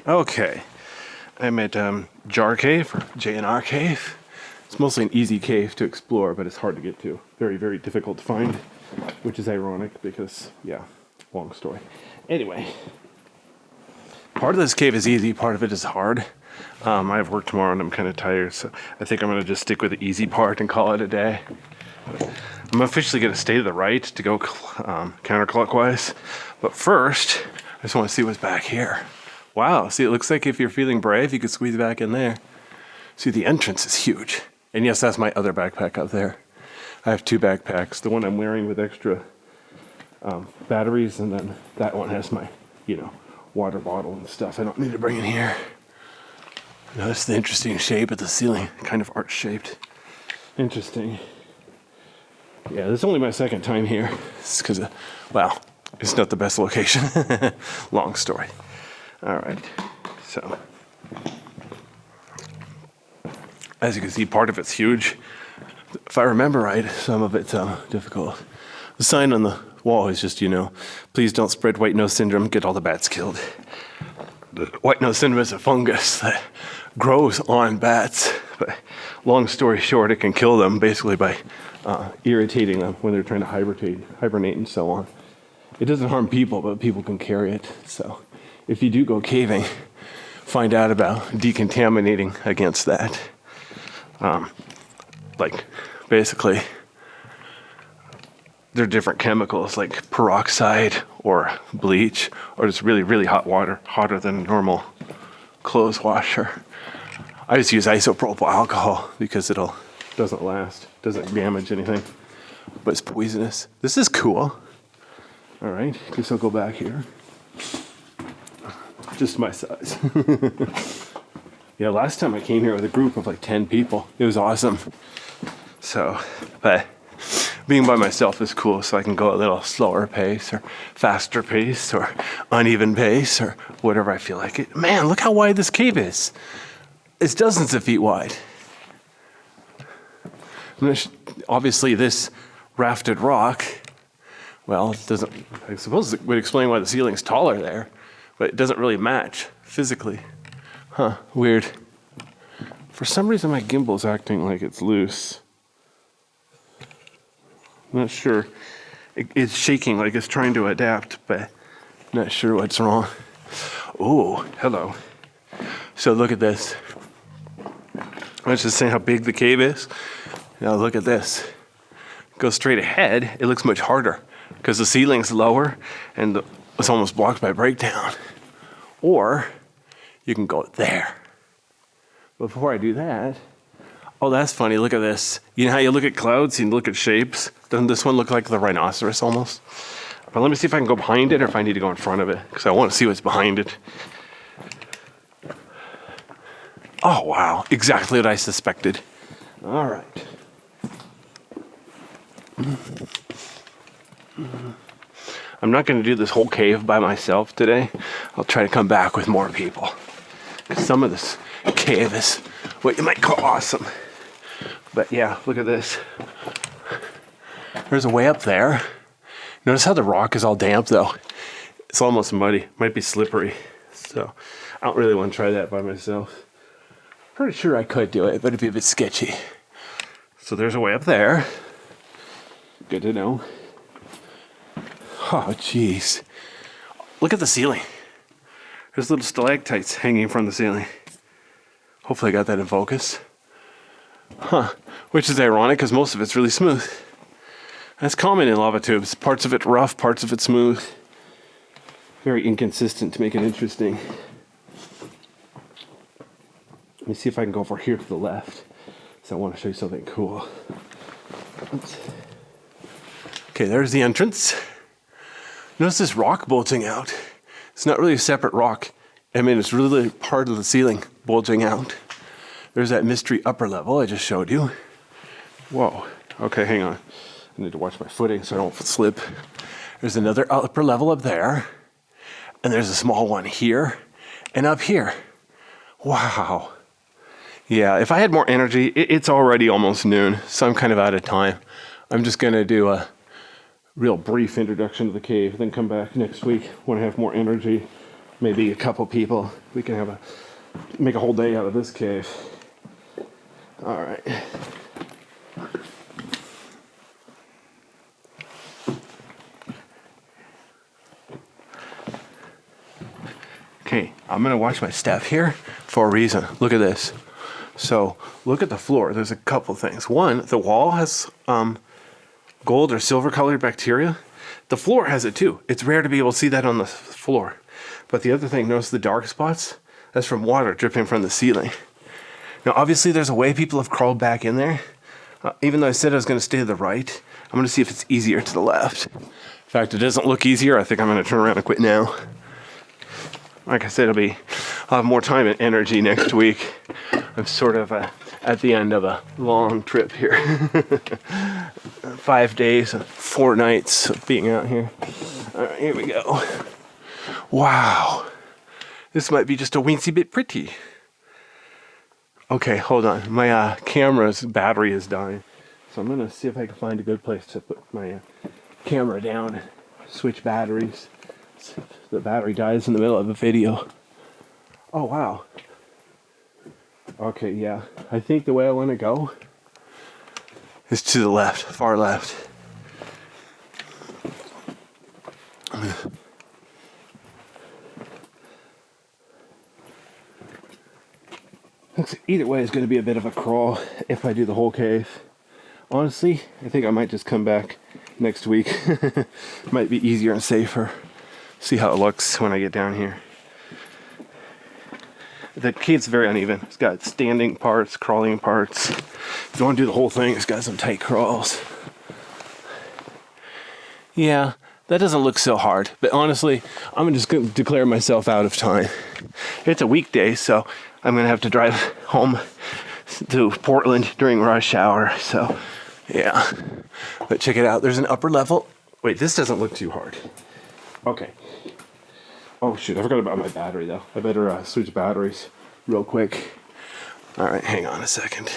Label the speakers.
Speaker 1: Okay, I'm at JaR Cave, or JaR Cave. It's mostly an easy cave to explore, but it's hard to get to. Very, very difficult to find, which is ironic because, yeah, long story. Anyway, part of this cave is easy, part of it is hard. I have work tomorrow and I'm kind of tired, so I think I'm going to just stick with the easy part and call it a day. I'm officially going to stay to the right to go counterclockwise, but first, I just want to see what's back here. Wow, see, it looks like if you're feeling brave, you could squeeze back in there. See, the entrance is huge. And yes, that's my other backpack up there. I have two backpacks. The one I'm wearing with extra batteries, and then that one has my, water bottle and stuff I don't need to bring in here. Notice the interesting shape of the ceiling, kind of arch-shaped. Interesting. Yeah, this is only my second time here. It's because, it's not the best location. Long story. All right, so as you can see, part of it's huge. If I remember right, some of it's difficult. The sign on the wall is just, please don't spread white nose syndrome, get all the bats killed. The white nose syndrome is a fungus that grows on bats, but long story short, it can kill them basically by irritating them when they're trying to hibernate and so on. It doesn't harm people, but people can carry it, so if you do go caving, find out about decontaminating against that. Basically, there are different chemicals like peroxide or bleach or just really, really hot water, hotter than a normal clothes washer. I just use isopropyl alcohol because doesn't last, doesn't damage anything, but it's poisonous. This is cool. All right, guess I'll go back here. Just my size. Yeah, last time I came here with a group of like 10 people. It was awesome. So, but being by myself is cool, so I can go a little slower pace or faster pace or uneven pace or whatever I feel like it. Man, look how wide this cave is. It's dozens of feet wide. Obviously, this rafted rock, I suppose it would explain why the ceiling's taller there. But it doesn't really match physically. Huh, weird. For some reason my gimbal's acting like it's loose. I'm not sure. It's shaking like it's trying to adapt, but not sure what's wrong. Oh, hello. So look at this. I was just saying how big the cave is. Now look at this. Go straight ahead, it looks much harder because the ceiling's lower and it's almost blocked by breakdown. Or you can go there. But before I do that, oh, that's funny. Look at this. You know how you look at clouds, you look at shapes? Doesn't this one look like the rhinoceros almost? But let me see if I can go behind it or if I need to go in front of it, because I want to see what's behind it. Oh, wow. Exactly what I suspected. All right. I'm not going to do this whole cave by myself today. I'll try to come back with more people. Some of this cave is what you might call awesome. But yeah, look at this. There's a way up there. Notice how the rock is all damp though. It's almost muddy. Might be slippery. So I don't really want to try that by myself. Pretty sure I could do it, but it'd be a bit sketchy. So there's a way up there. Good to know. Oh, jeez. Look at the ceiling. There's little stalactites hanging from the ceiling. Hopefully I got that in focus. Huh. Which is ironic because most of it's really smooth. That's common in lava tubes. Parts of it rough, parts of it smooth. Very inconsistent to make it interesting. Let me see if I can go over here to the left. So I want to show you something cool. Oops. Okay, there's the entrance. Notice this rock bulging out. It's not really a separate rock. I mean, it's really part of the ceiling bulging out. There's that mystery upper level I just showed you. Whoa. Okay, hang on. I need to watch my footing so I don't slip. There's another upper level up there. And there's a small one here and up here. Wow. Yeah, if I had more energy, it's already almost noon, so I'm kind of out of time. I'm just going to do a real brief introduction to the cave, then come back next week when I have more energy maybe a couple people. We can make a whole day out of this cave. All right. Okay, I'm gonna watch my step here for a reason. Look at this. So look at the floor. There's a couple things. One, the wall has gold or silver colored bacteria. The floor has it too. It's rare to be able to see that on the floor. But the other thing, notice the dark spots? That's from water dripping from the ceiling. Now obviously there's a way people have crawled back in there. Even though I said I was going to stay to the right, I'm going to see if it's easier to the left. In fact, it doesn't look easier. I think I'm going to turn around and quit now. Like I said, I'll have more time and energy next week. I'm sort of at the end of a long trip here. 5 days, 4 nights of being out here. All right, here we go. Wow. This might be just a weensy bit pretty. Okay, hold on. My camera's battery is dying. So I'm going to see if I can find a good place to put my camera down and switch batteries. See if the battery dies in the middle of a video. Oh, wow. Okay, yeah. I think the way I want to go is to the left, far left. Either way is going to be a bit of a crawl if I do the whole cave. Honestly, I think I might just come back next week. Might be easier and safer. See how it looks when I get down here. The cave's very uneven. It's got standing parts, crawling parts. If you want to do the whole thing, it's got some tight crawls. Yeah, that doesn't look so hard. But honestly, I'm just going to declare myself out of time. It's a weekday, so I'm going to have to drive home to Portland during rush hour. So, yeah. But check it out. There's an upper level. Wait, this doesn't look too hard. Okay. Oh, shoot. I forgot about my battery, though. I better switch batteries real quick. All right, hang on a second.